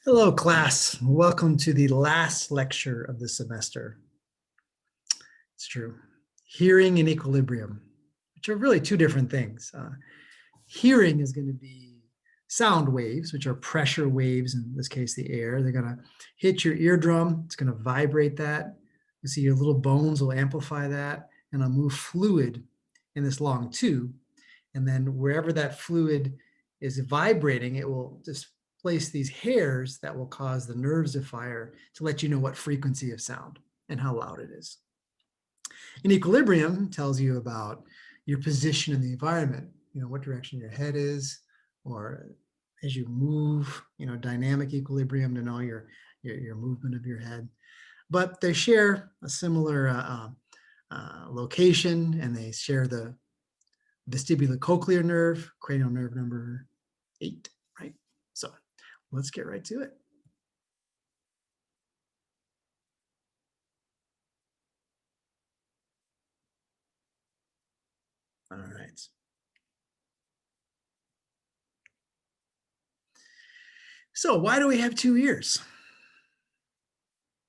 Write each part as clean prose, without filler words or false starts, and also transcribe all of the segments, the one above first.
Hello, class. Welcome to the last lecture of the semester. It's true. Hearing and equilibrium, which are really two different things. Hearing is going to be sound waves, which are pressure waves, in this case, the air. They're going to hit your eardrum. It's going to vibrate that. You see your little bones will amplify that, and it'll move fluid in this long tube. And then wherever that fluid is vibrating, it will just place these hairs that will cause the nerves to fire to let you know what frequency of sound and how loud it is. And equilibrium tells you about your position in the environment, what direction your head is, or as you move, dynamic equilibrium to know your movement of your head. But they share a similar location, and they share the vestibular cochlear nerve, cranial nerve number 8, right? So let's get right to it. All right. So why do we have 2 ears?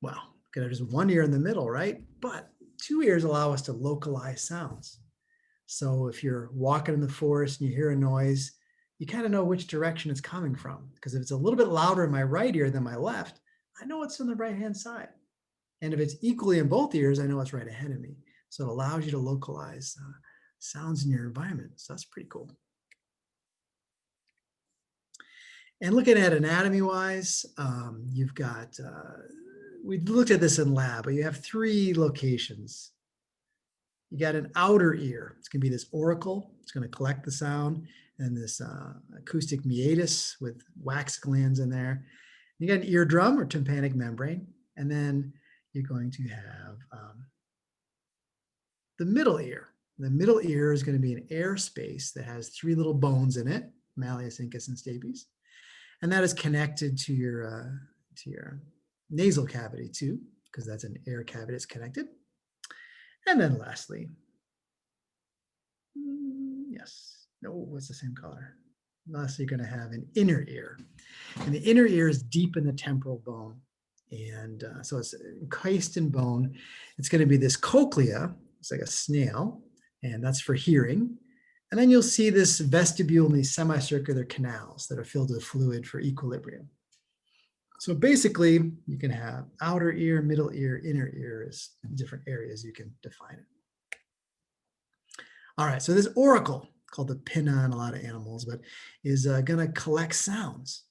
Well, there's 1 ear in the middle, right? But 2 ears allow us to localize sounds. So if you're walking in the forest and you hear a noise, you kind of know which direction it's coming from. Because if it's a little bit louder in my right ear than my left, I know it's on the right-hand side. And if it's equally in both ears, I know it's right ahead of me. So it allows you to localize sounds in your environment. So that's pretty cool. And looking at anatomy-wise, you've got, we looked at this in lab, but you have 3 locations. You got an outer ear. It's going to be this auricle. It's going to collect the sound, and this acoustic meatus with wax glands in there. You got an eardrum or tympanic membrane, and then you're going to have the middle ear. The middle ear is going to be an air space that has 3 little bones in it, malleus, incus, and stapes, and that is connected to your nasal cavity too, because that's an air cavity that's connected. And then lastly, what's the same color? Lastly, you're going to have an inner ear. And the inner ear is deep in the temporal bone. And so it's encased in bone. It's going to be this cochlea. It's like a snail, and that's for hearing. And then you'll see this vestibule and these semicircular canals that are filled with fluid for equilibrium. So basically, you can have outer ear, middle ear, inner ear as different areas you can define it. All right, so this auricle, called the pinna in a lot of animals, but is going to collect sounds.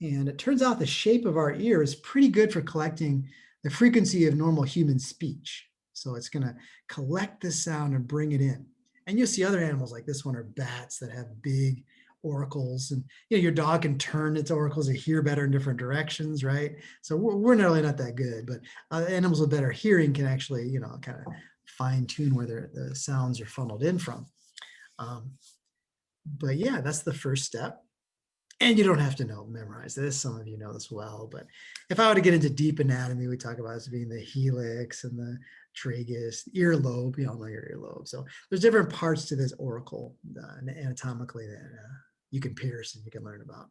And it turns out the shape of our ear is pretty good for collecting the frequency of normal human speech. So it's going to collect this sound and bring it in. And you'll see other animals like this one are bats that have big auricles, and your dog can turn its auricles to hear better in different directions, right? So we're really not that good, but animals with better hearing can actually, kind of fine tune where the sounds are funneled in from. But yeah, that's the first step. And you don't have to memorize this. Some of you know this well, but if I were to get into deep anatomy, we talk about this being the helix and the tragus, earlobe. You all know your earlobe. So there's different parts to this auricle anatomically that you can pierce and you can learn about.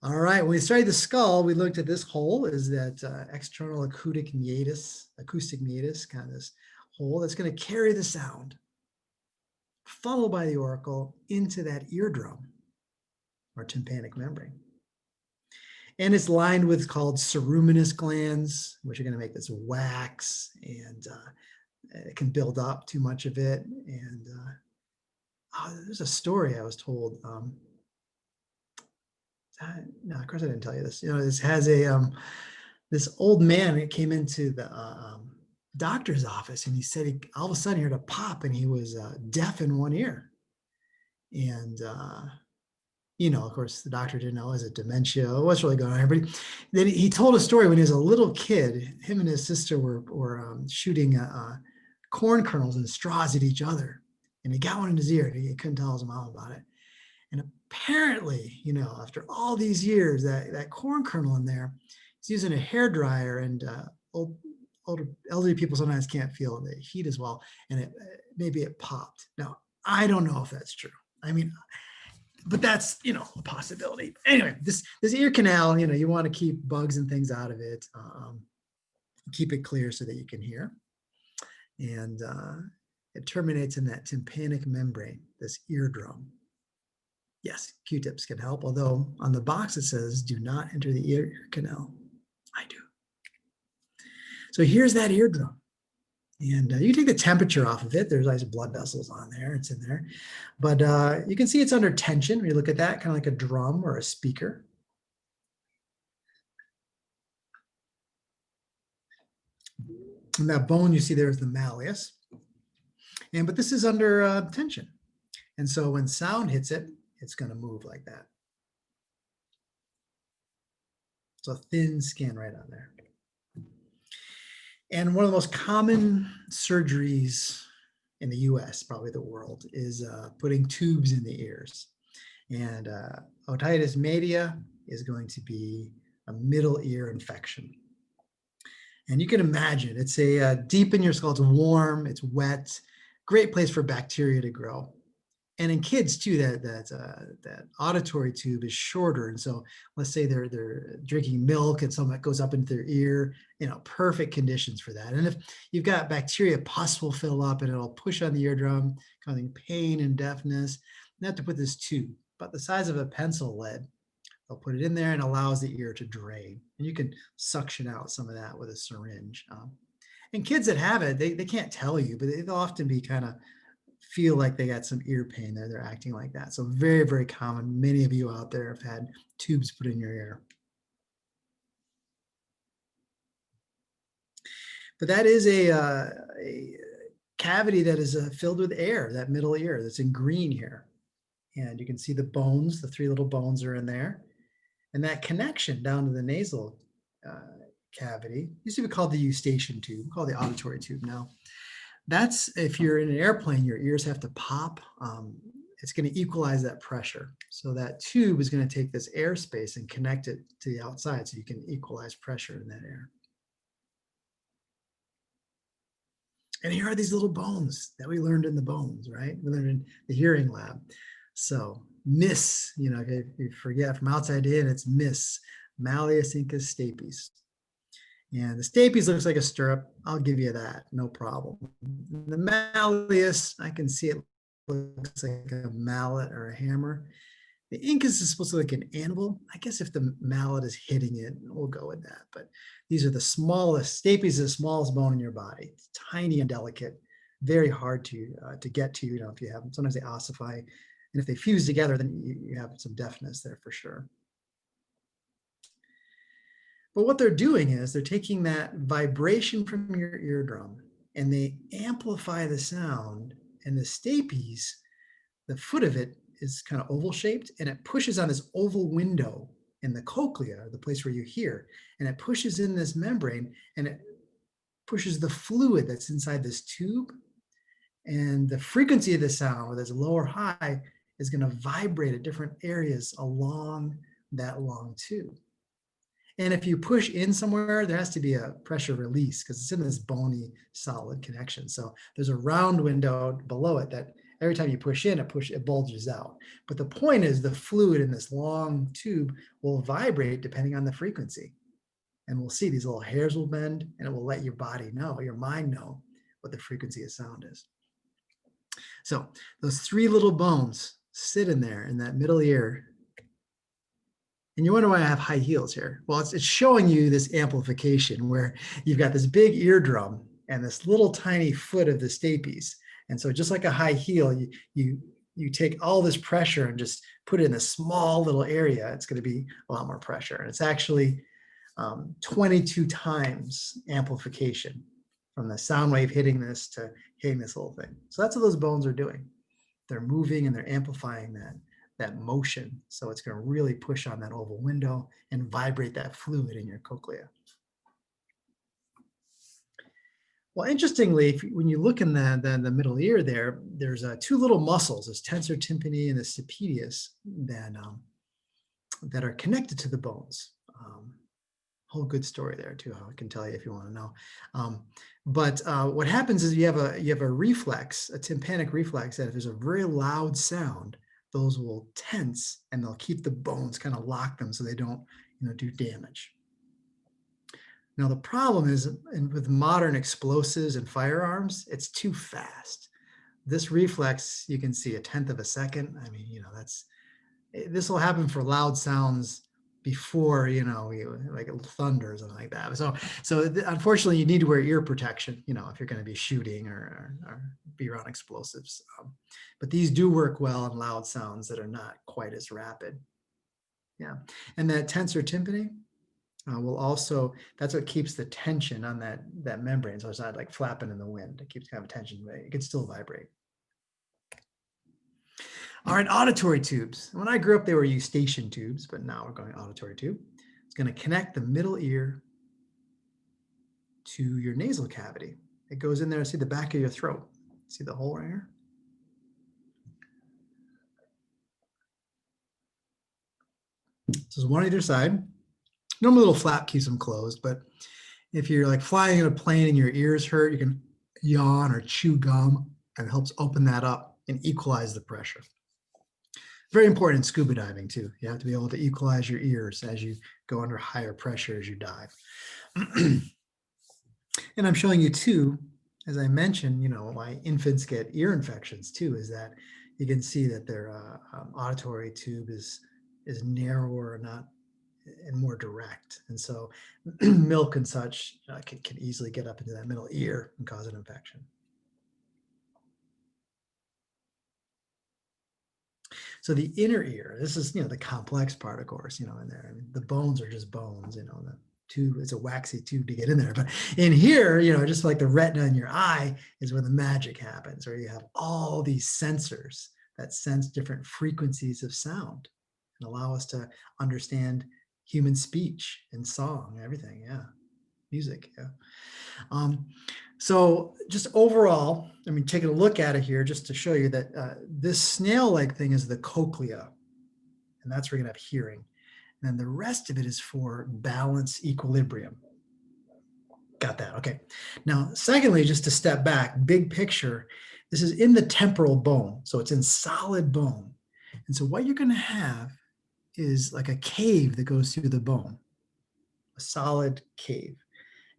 All right, when we studied the skull, we looked at this hole, is that external acoustic meatus, kind of this hole that's going to carry the sound, followed by the auricle into that eardrum or tympanic membrane. And it's lined with called ceruminous glands, which are going to make this wax, and it can build up too much of it. And there's a story I was told. No, of course I didn't tell you this. This has this old man that came into the doctor's office, and he said all of a sudden he heard a pop, and he was deaf in one ear. And of course, the doctor didn't know, is it dementia? What's really going on here? But then he told a story when he was a little kid. Him and his sister were shooting corn kernels and straws at each other, and he got one in his ear, and he couldn't tell his mom about it. And apparently, after all these years, that corn kernel in there, he's using a hairdryer, and elderly people sometimes can't feel the heat as well, and maybe it popped. Now, I don't know if that's true. I mean, but that's, you know, a possibility. Anyway, this ear canal, you know, you want to keep bugs and things out of it, keep it clear so that you can hear. And it terminates in that tympanic membrane, this eardrum. Yes, Q-tips can help, although on the box it says, do not enter the ear canal. I do. So here's that eardrum. And you take the temperature off of it. There's nice blood vessels on there. It's in there. But you can see it's under tension. When you look at that, kind of like a drum or a speaker. And that bone you see there is the malleus. But this is under tension. And so when sound hits it, it's going to move like that. So thin skin right on there. And one of the most common surgeries in the US, probably the world, is putting tubes in the ears. And otitis media is going to be a middle ear infection. And you can imagine, it's a deep in your skull, it's warm, it's wet, great place for bacteria to grow. And in kids too, that auditory tube is shorter. And so let's say they're drinking milk and some that goes up into their ear, you know, perfect conditions for that. And if you've got bacteria, pus will fill up and it'll push on the eardrum, causing pain and deafness. You have to put this tube, about the size of a pencil lead. They'll put it in there and allows the ear to drain. And you can suction out some of that with a syringe. And kids that have it, they can't tell you, but they'll often be kind of feel like they got some ear pain there. They're acting like that. So very, very common. Many of you out there have had tubes put in your ear. But that is a cavity that is filled with air, that middle ear that's in green here. And you can see the bones, the three little bones are in there. And that connection down to the nasal cavity used to be called the eustachian tube, called the auditory tube now. That's if you're in an airplane, your ears have to pop. It's going to equalize that pressure. So that tube is going to take this airspace and connect it to the outside so you can equalize pressure in that air. And here are these little bones that we learned in the bones, right? We learned in the hearing lab. So miss, you know, if you forget from outside in, it's miss, malleus incus stapes. And the stapes looks like a stirrup. I'll give you that, no problem. The malleus, I can see it looks like a mallet or a hammer. The incus is supposed to look like an anvil. I guess if the mallet is hitting it, we'll go with that. But these are the smallest, stapes is the smallest bone in your body. It's tiny and delicate, very hard to get to, you know, if you have them. Sometimes they ossify. And if they fuse together, then you have some deafness there for sure. But what they're doing is they're taking that vibration from your eardrum and they amplify the sound. And the stapes, the foot of it is kind of oval shaped and it pushes on this oval window in the cochlea, the place where you hear, and it pushes in this membrane and it pushes the fluid that's inside this tube. And the frequency of the sound, whether it's low or high, is going to vibrate at different areas along that long tube. And if you push in somewhere, there has to be a pressure release because it's in this bony solid connection. So there's a round window below it that every time you push in, it bulges out. But the point is the fluid in this long tube will vibrate depending on the frequency. And we'll see these little hairs will bend and it will let your body know, your mind know what the frequency of sound is. So those three little bones sit in there in that middle ear. And you wonder why I have high heels here. Well, it's showing you this amplification where you've got this big eardrum and this little tiny foot of the stapes. And so just like a high heel, you take all this pressure and just put it in a small little area, it's going to be a lot more pressure. And it's actually 22 times amplification from the sound wave hitting this to hitting this little thing. So that's what those bones are doing. They're moving and they're amplifying that motion. So it's going to really push on that oval window and vibrate that fluid in your cochlea. Well, interestingly, when you look in the middle ear there, there's two little muscles, this tensor tympani and the stapedius, that are connected to the bones. Whole good story there too, I can tell you if you want to know. But what happens is you have a reflex, a tympanic reflex, that if there's a very loud sound, those will tense and they'll keep the bones, kind of lock them so they don't, do damage. Now the problem is, with modern explosives and firearms, it's too fast. This reflex, you can see 1/10 of a second. I mean, this will happen for loud sounds before, like thunder or something like that. So unfortunately, you need to wear ear protection, if you're going to be shooting or be around explosives. But these do work well on loud sounds that are not quite as rapid. Yeah, and that tensor tympani will also, that's what keeps the tension on that membrane. So it's not like flapping in the wind. It keeps kind of tension, but it can still vibrate. All right, auditory tubes. When I grew up, they were eustachian tubes, but now we're going auditory tube. It's going to connect the middle ear to your nasal cavity. It goes in there, see the back of your throat. See the hole right here? So it's one on either side. Normal little flap keeps them closed, but if you're like flying in a plane and your ears hurt, you can yawn or chew gum, and it helps open that up and equalize the pressure. Very important in scuba diving too. You have to be able to equalize your ears as you go under higher pressure as you dive. And I'm showing you too, as I mentioned, why infants get ear infections too, is that you can see that their auditory tube is narrower and more direct. And so milk and such can easily get up into that middle ear and cause an infection. So the inner ear, this is, the complex part, of course, in there. I mean, the bones are just bones, the tube is a waxy tube to get in there. But in here, just like the retina in your eye is where the magic happens, where you have all these sensors that sense different frequencies of sound and allow us to understand human speech and song and everything. Yeah. Music. Yeah. So just overall, taking a look at it here, just to show you that this snail-like thing is the cochlea, and that's where you're going to have hearing. And then the rest of it is for balance, equilibrium. Got that? Okay. Now, secondly, just to step back, big picture, this is in the temporal bone. So it's in solid bone. And so what you're going to have is like a cave that goes through the bone, a solid cave.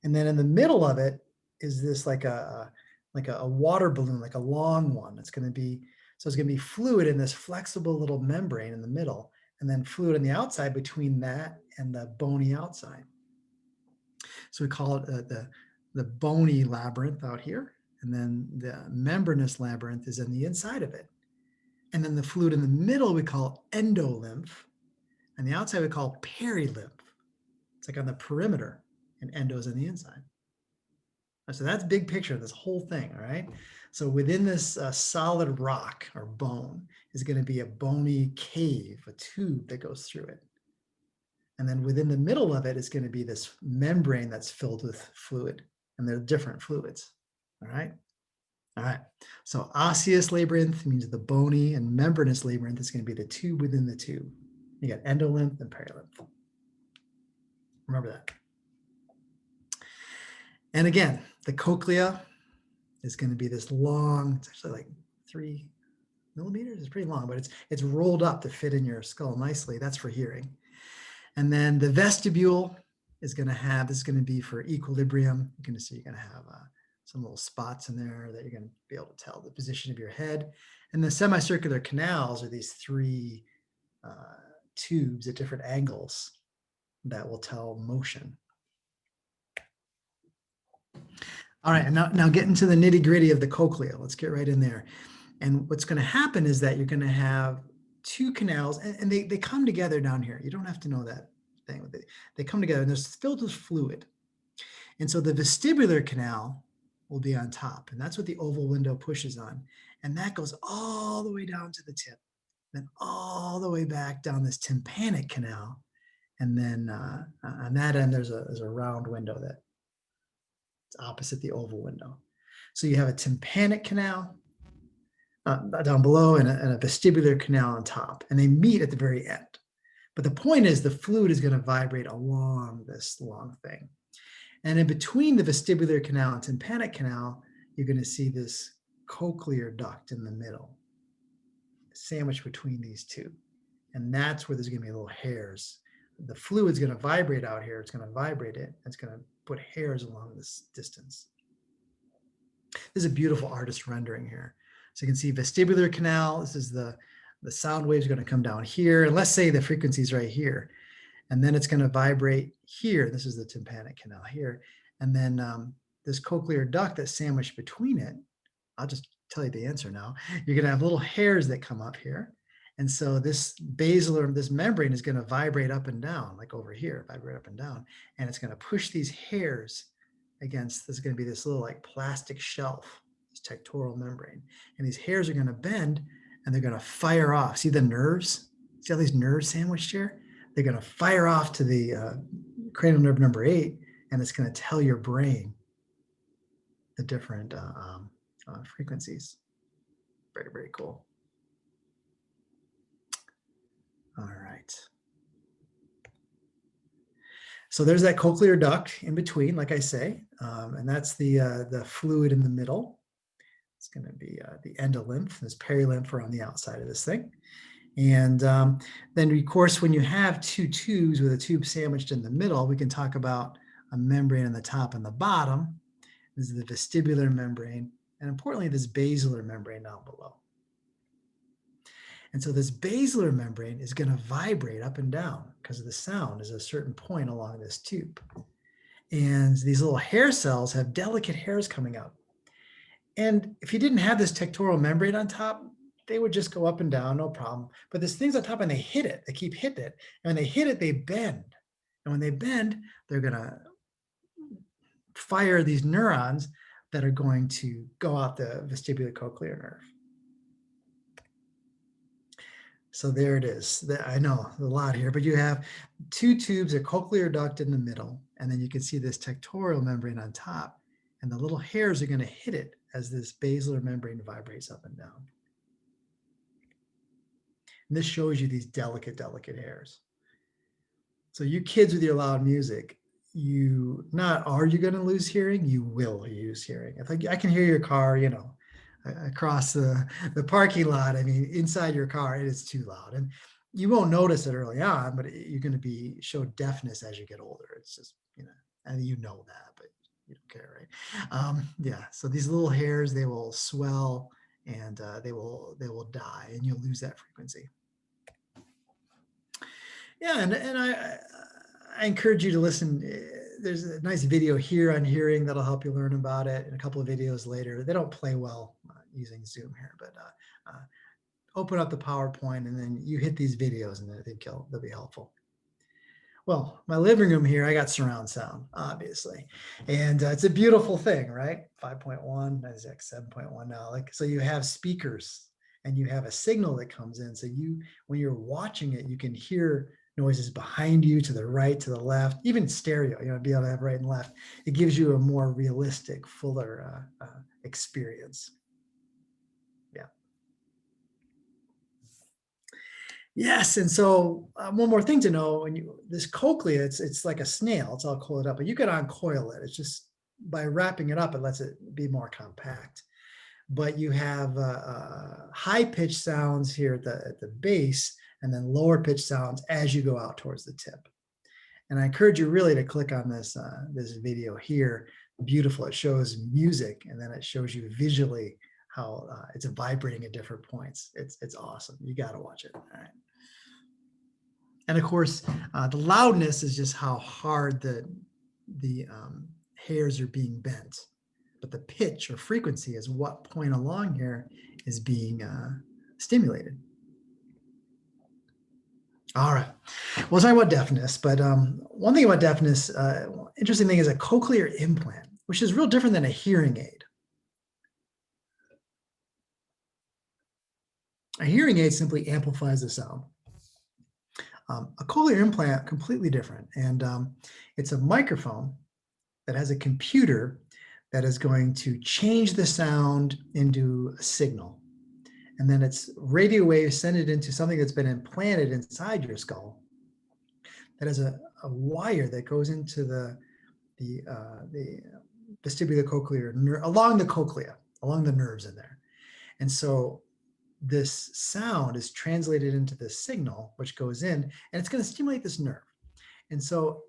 And then in the middle of it is this like a water balloon, like a long one. It's going to be fluid in this flexible little membrane in the middle, and then fluid on the outside between that and the bony outside. So we call it the bony labyrinth out here. And then the membranous labyrinth is in the inside of it. And then the fluid in the middle we call endolymph, and the outside we call perilymph. It's like on the perimeter, and endo's on the inside. So that's big picture of this whole thing, all right? So within this solid rock or bone is going to be a bony cave, a tube that goes through it. And then within the middle of it is going to be this membrane that's filled with fluid, and they're different fluids, all right? All right, so osseous labyrinth means the bony, and membranous labyrinth is going to be the tube within the tube. You got endolymph and perilymph. Remember that. And again, the cochlea is going to be this long, it's actually like 3 millimeters. It's pretty long, but it's rolled up to fit in your skull nicely. That's for hearing. And then the vestibule is going to have, this is going to be for equilibrium. You're going to see you're going to have some little spots in there that you're going to be able to tell the position of your head. And the semicircular canals are these 3 tubes at different angles that will tell motion. All right, and now getting to the nitty gritty of the cochlea. Let's get right in there. And what's going to happen is that you're going to have 2 canals, and they come together down here. You don't have to know that thing. They come together, and they're filled with fluid. And so the vestibular canal will be on top, and that's what the oval window pushes on. And that goes all the way down to the tip, then all the way back down this tympanic canal. And then on that end, there's a round window that's opposite the oval window. So you have a tympanic canal down below and a vestibular canal on top, and they meet at the very end. But the point is the fluid is going to vibrate along this long thing. And in between the vestibular canal and tympanic canal, you're going to see this cochlear duct in the middle. sandwiched between these two. And that's where there's going to be little hairs. The fluid's going to vibrate out here. It's going to vibrate it. It's going to put hairs along this distance. This is a beautiful artist rendering here. So you can see vestibular canal. This is the sound waves are going to come down here. And let's say the frequency is right here. And then it's going to vibrate here. This is the tympanic canal here. And then this cochlear duct that's sandwiched between it, I'll just tell you the answer now. You're going to have little hairs that come up here. And so this basilar, this membrane is going to vibrate up and down, like over here, vibrate up and down. And it's going to push these hairs against, this is going to be this little like plastic shelf, this tectoral membrane. And these hairs are going to bend and they're going to fire off. See the nerves? See all these nerves sandwiched here? They're going to fire off to the cranial nerve number 8, and it's going to tell your brain the different frequencies. Very, very cool. All right. So there's that cochlear duct in between, like I say, and that's the fluid in the middle. It's going to be the endolymph. There's perilymph around the outside of this thing. And then, of course, when you have two tubes with a tube sandwiched in the middle, we can talk about a membrane on the top and the bottom. This is the vestibular membrane, and importantly, this basilar membrane down below. And so this basilar membrane is going to vibrate up and down because of the sound is a certain point along this tube. And these little hair cells have delicate hairs coming out. And if you didn't have this tectoral membrane on top, they would just go up and down, no problem. But there's things on top and they hit it, they keep hitting it. And when they hit it, they bend. And when they bend, they're gonna fire these neurons that are going to go out the vestibular cochlear nerve. So there it is. I know a lot here, but you have two tubes, a cochlear duct in the middle, and then you can see this tectoral membrane on top, and the little hairs are gonna hit it as this basilar membrane vibrates up and down. And this shows you these delicate, delicate hairs. So you kids with your loud music, are you going to lose hearing? You will lose hearing. If I can hear your car, you know, across the parking lot. I mean, inside your car, it is too loud. And you won't notice it early on, but you're going to show deafness as you get older. It's just, you know, and you know that, but you don't care, right? Yeah. So these little hairs, they will swell and they will die, and you'll lose that frequency. Yeah, and I encourage you to listen. There's a nice video here on hearing that'll help you learn about it, and a couple of videos later. They don't play well using Zoom here, but open up the PowerPoint and then you hit these videos and I think they'll be helpful. Well, my living room here, I got surround sound, obviously. And it's a beautiful thing, right? 5.1, that's like 7.1 now. So you have speakers and you have a signal that comes in. So when you're watching it, you can hear noises behind you, to the right, to the left, even stereo, be able to have right and left. It gives you a more realistic, fuller experience. Yeah. Yes, and so one more thing to know, this cochlea, it's like a snail, it's all coiled up, but you can uncoil it. It's just by wrapping it up, it lets it be more compact. But you have high-pitched sounds here at the base, and then lower pitch sounds as you go out towards the tip. And I encourage you really to click on this video here. Beautiful. It shows music, and then it shows you visually how it's vibrating at different points. It's awesome. You got to watch it. All right. And of course, the loudness is just how hard the hairs are being bent. But the pitch or frequency is what point along here is being stimulated. All right. We'll talk about deafness, but one thing about deafness, interesting thing is a cochlear implant, which is real different than a hearing aid. A hearing aid simply amplifies the sound. A cochlear implant, completely different. And it's a microphone that has a computer that is going to change the sound into a signal. And then it's radio waves send it into something that's been implanted inside your skull that has a wire that goes into the vestibular cochlear nerve, along the cochlea, along the nerves in there. And so this sound is translated into the signal, which goes in, and it's going to stimulate this nerve. And so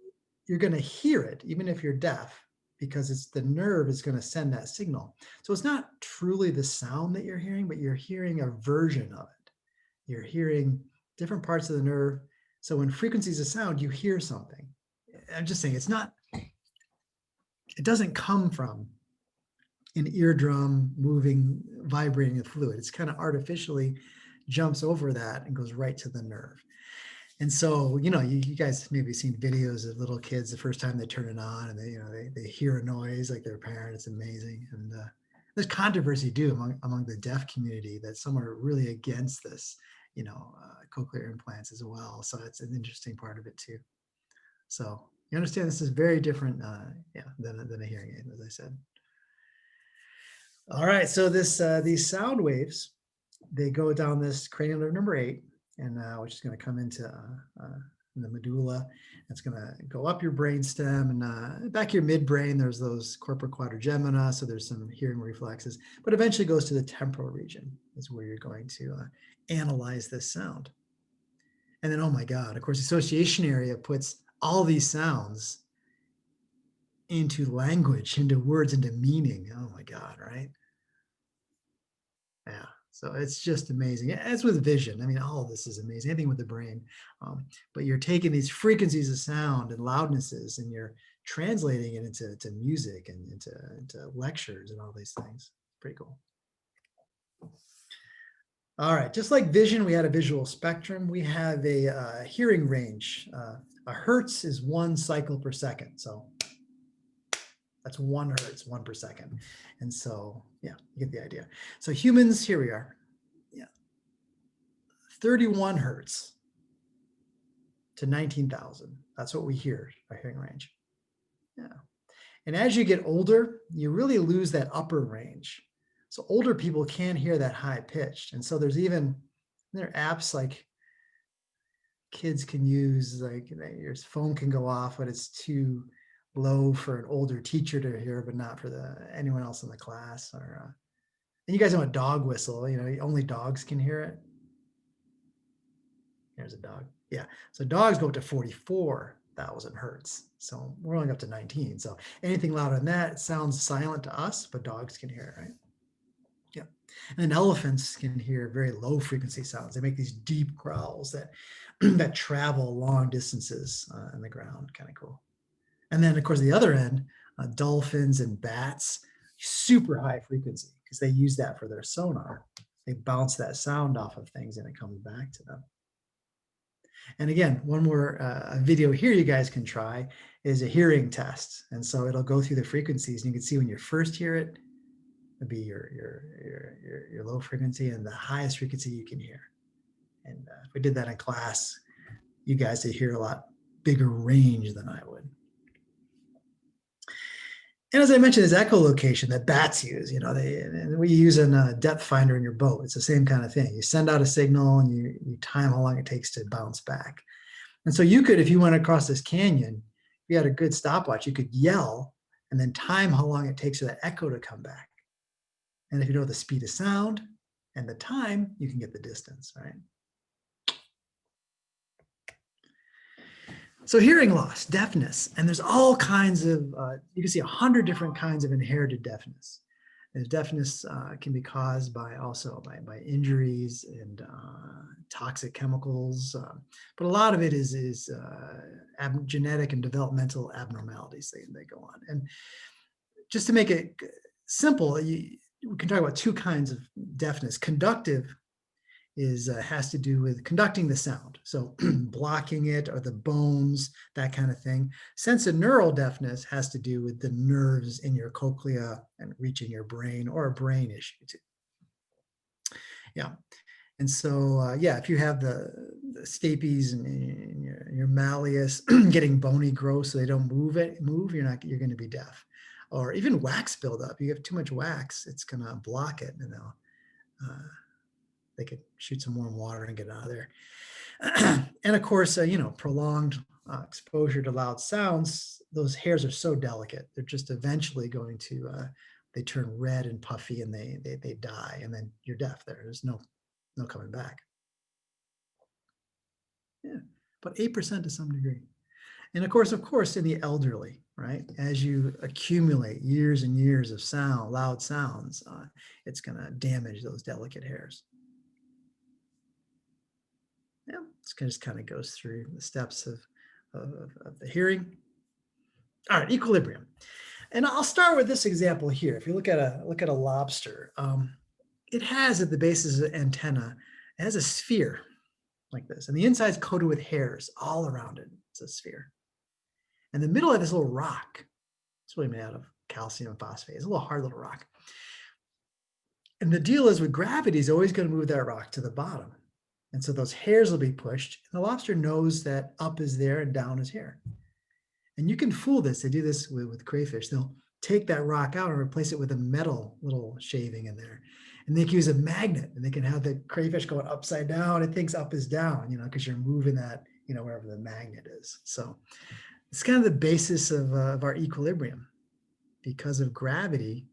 you're going to hear it, even if you're deaf, because it's the nerve is going to send that signal. So it's not truly the sound that you're hearing, but you're hearing a version of it. You're hearing different parts of the nerve. So when frequencies of sound, you hear something. I'm just saying it doesn't come from an eardrum moving, vibrating the fluid. It's kind of artificially jumps over that and goes right to the nerve. And so, you guys maybe seen videos of little kids the first time they turn it on and they hear a noise like their parent. It's amazing. And there's controversy too among the deaf community that some are really against this, cochlear implants as well. So it's an interesting part of it too. So you understand this is very different than a hearing aid, as I said. All right, so these sound waves, they go down this cranial nerve number 8, and which is going to come into the medulla. It's going to go up your brainstem and back your midbrain. There's those corpora quadrigemina, so there's some hearing reflexes, but eventually goes to the temporal region, is where you're going to analyze this sound. And then, oh my God, of course, the association area puts all these sounds into language, into words, into meaning. Oh my God, right? Yeah, so it's just amazing. As with vision, I mean, all of this is amazing, anything with the brain. But you're taking these frequencies of sound and loudnesses and you're translating it into music and into lectures and all these things. Pretty cool. All right, just like vision, we had a visual spectrum. We have a hearing range. A hertz is 1 cycle per second. So that's 1 hertz, 1 per second. And so, yeah, you get the idea. So humans, here we are. Yeah. 31 hertz to 19,000. That's what we hear, our hearing range. Yeah. And as you get older, you really lose that upper range. So older people can't hear that high pitched. And so there are apps like kids can use, like your phone can go off, but it's too low for an older teacher to hear, but not for anyone else in the class. Or and you guys know a dog whistle, only dogs can hear it. Here's a dog. Yeah, so dogs go up to 44,000 hertz. So we're only up to 19. So anything louder than that sounds silent to us, but dogs can hear it, right? Yeah. And then elephants can hear very low frequency sounds. They make these deep growls that that travel long distances on the ground. Kind of cool. And then, of course, the other end, dolphins and bats, super high frequency because they use that for their sonar. They bounce that sound off of things and it comes back to them. And again, one more video here you guys can try is a hearing test. And so it'll go through the frequencies and you can see when you first hear it, it'll be your low frequency and the highest frequency you can hear. And if we did that in class, you guys would hear a lot bigger range than I would. And as I mentioned, this echolocation that bats use, and we use a depth finder in your boat. It's the same kind of thing. You send out a signal and you time how long it takes to bounce back. And so you could, if you went across this canyon, if you had a good stopwatch, you could yell and then time how long it takes for that echo to come back. And if you know the speed of sound and the time, you can get the distance, right? So hearing loss, deafness, and there's all kinds of, you can see 100 different kinds of inherited deafness. And deafness can be caused by injuries and toxic chemicals, but a lot of it is genetic and developmental abnormalities they go on. And just to make it simple, we can talk about 2 kinds of deafness. Conductive has to do with conducting the sound, so blocking it or the bones, that kind of thing. Sensorineural deafness has to do with the nerves in your cochlea and reaching your brain, or a brain issue too. Yeah, and so if you have the stapes and your malleus getting bony growth, so they don't move, you're going to be deaf. Or even wax buildup. You have too much wax, it's going to block it, and they could shoot some warm water and get it out of there. And of course, prolonged exposure to loud sounds, those hairs are so delicate. They're just eventually going to, they turn red and puffy and they die, and then you're deaf there. There's no no coming back. Yeah, but 8% to some degree. And of course, in the elderly, right? As you accumulate years and years of sound, loud sounds, it's going to damage those delicate hairs. Yeah, this just kind of goes through the steps of the hearing. All right, equilibrium. And I'll start with this example here. If you look at a lobster, it has at the base of the antenna, it has a sphere like this, and the inside is coated with hairs all around it. It's a sphere. And the middle of this little rock, it's really made out of calcium phosphate. It's a little hard little rock. And the deal is with gravity is always going to move that rock to the bottom. And so those hairs will be pushed. And the lobster knows that up is there and down is here. And you can fool this. They do this with crayfish. They'll take that rock out and replace it with a metal little shaving in there. And they can use a magnet, and they can have the crayfish going upside down. It thinks up is down, because you're moving that, wherever the magnet is. So it's kind of the basis of our equilibrium. Because of gravity,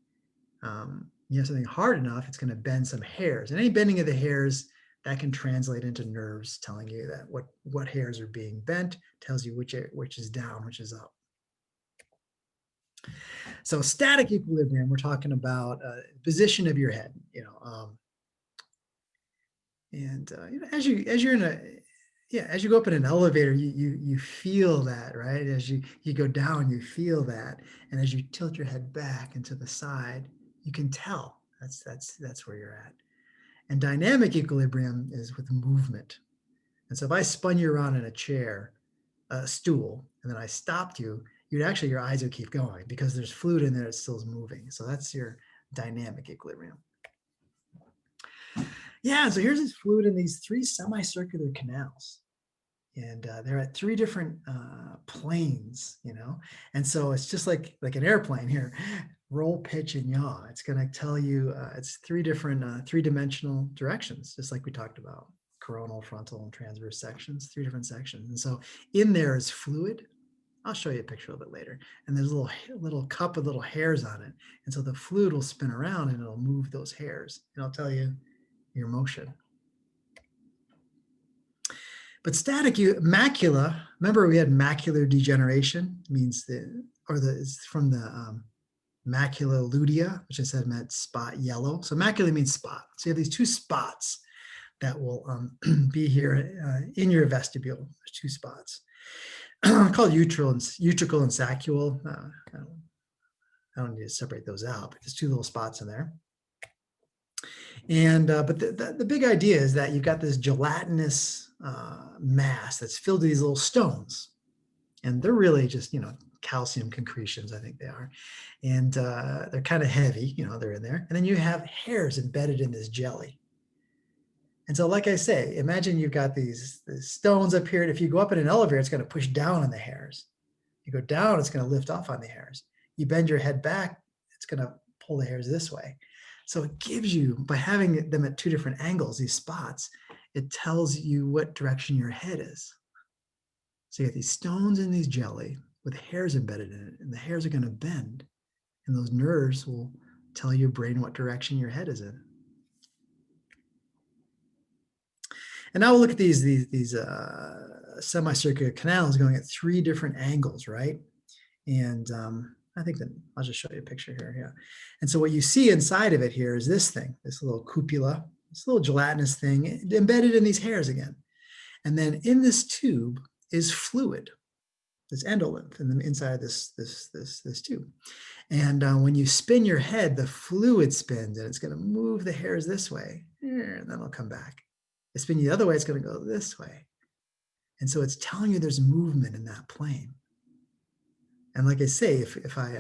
you have something hard enough, it's going to bend some hairs. And any bending of the hairs, that can translate into nerves telling you that what hairs are being bent, tells you which is down, which is up. So static equilibrium, we're talking about position of your head, as you go up in an elevator, you feel that, right? As you go down, you feel that, and as you tilt your head back and to the side, you can tell that's where you're at. And dynamic equilibrium is with movement. And so if I spun you around in a chair, a stool, and then I stopped you, your eyes would keep going because there's fluid in there that still is moving. So that's your dynamic equilibrium. Yeah, so here's this fluid in these 3 semicircular canals. And they're at 3 different planes, And so it's just like an airplane here. Roll, pitch, and yaw. It's going to tell you it's 3 different 3-dimensional directions, just like we talked about. Coronal, frontal, and transverse sections, 3 different sections. And so in there is fluid. I'll show you a picture a little bit later. And there's a little cup with little hairs on it. And so the fluid will spin around and it'll move those hairs. And I'll tell you your motion. But static macula, remember we had macular degeneration, means it's from the macula lutea, which I said meant spot yellow. So macula means spot. So you have these 2 spots that will be here in your vestibule. There's 2 spots called utricle and saccule. I don't need to separate those out, but there's 2 little spots in there. And but the big idea is that you've got this gelatinous mass that's filled with these little stones, and they're really just calcium concretions, I think they are, and they're kind of heavy, they're in there, and then you have hairs embedded in this jelly. And so, like I say, imagine you've got these stones up here, and if you go up in an elevator, it's going to push down on the hairs. You go down, it's going to lift off on the hairs. You bend your head back, it's going to pull the hairs this way. So it gives you, by having them at 2 different angles, these spots, it tells you what direction your head is. So you have these stones in these jelly with hairs embedded in it, and the hairs are going to bend, and those nerves will tell your brain what direction your head is in. And now we'll look at these semicircular canals going at 3 different angles, right? And I think that I'll just show you a picture here. Yeah. And so what you see inside of it here is this thing, this little cupula, this little gelatinous thing embedded in these hairs again. And then in this tube is fluid, this endolith in the inside of this tube. And when you spin your head, the fluid spins and it's going to move the hairs this way, and then it'll come back. If spin you the other way, it's going to go this way. And so it's telling you there's movement in that plane. And like I say, if I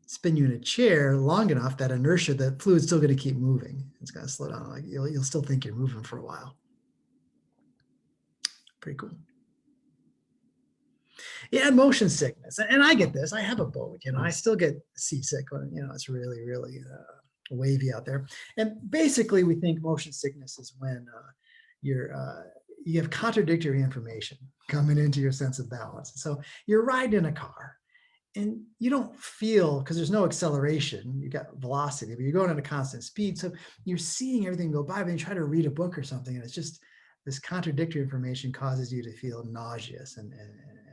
spin you in a chair long enough, that inertia, that fluid's still going to keep moving. It's going to slow down. Like you'll still think you're moving for a while. Pretty cool. Yeah, motion sickness. And I get this. I have a boat, I still get seasick when, it's really, really wavy out there. And basically we think motion sickness is when you have contradictory information coming into your sense of balance. So you're riding in a car and you don't feel, because there's no acceleration, you got velocity, but you're going at a constant speed. So you're seeing everything go by, but you try to read a book or something, and it's just this contradictory information causes you to feel nauseous and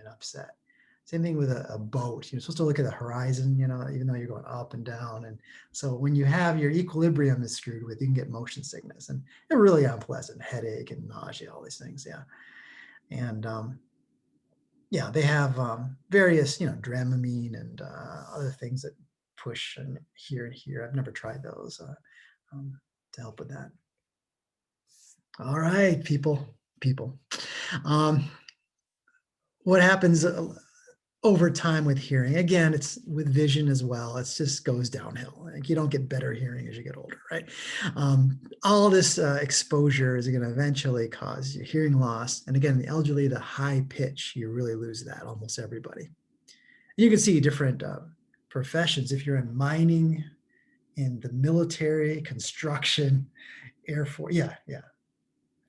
upset. Same thing with a boat. You're supposed to look at the horizon, even though you're going up and down. And so when you have your equilibrium is screwed with, you can get motion sickness and a really unpleasant headache and nausea, all these things. Yeah. And yeah, they have various, Dramamine and other things that push and here. I've never tried those to help with that. All right, people. What happens over time with hearing? Again, it's with vision as well. It just goes downhill. Like, you don't get better hearing as you get older, right? All this exposure is going to eventually cause you hearing loss. And again, the elderly, the high pitch, you really lose that, almost everybody. You can see different professions. If you're in mining, in the military, construction, Air Force, yeah,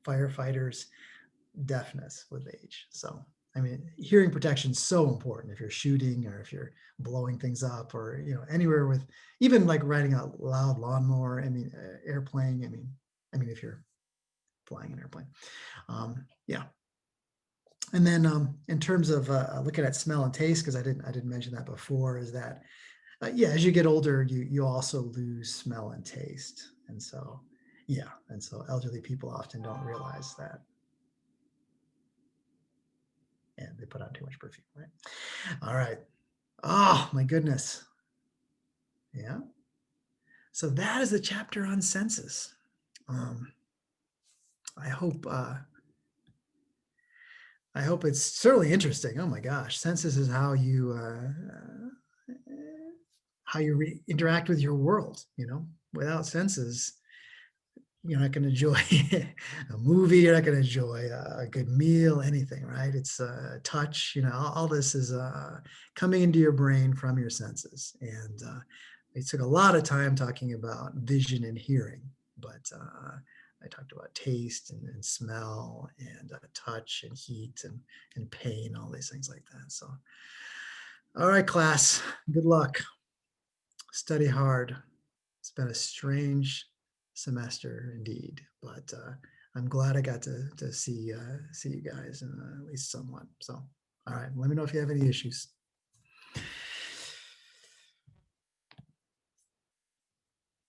firefighters, deafness with age. So, I mean, hearing protection is so important if you're shooting or if you're blowing things up or, anywhere with, even like riding a loud lawnmower, airplane. If you're flying an airplane. Yeah. And then in terms of looking at smell and taste, because I didn't mention that before, is that, yeah, as you get older, you also lose smell and taste. And so, yeah. And so elderly people often don't realize that. And they put on too much perfume, right? All right. Oh, my goodness. Yeah. So that is the chapter on senses. I hope it's certainly interesting. Oh my gosh, senses is how you interact with your world. Without senses, you're not going to enjoy a movie. You're not going to enjoy a good meal, anything, right? It's touch. All this is coming into your brain from your senses. And we took a lot of time talking about vision and hearing, but I talked about taste and smell and touch and heat and pain, all these things like that. So, all right, class, good luck. Study hard. It's been a strange semester indeed, but I'm glad I got to see you guys at least somewhat. So, all right, let me know if you have any issues.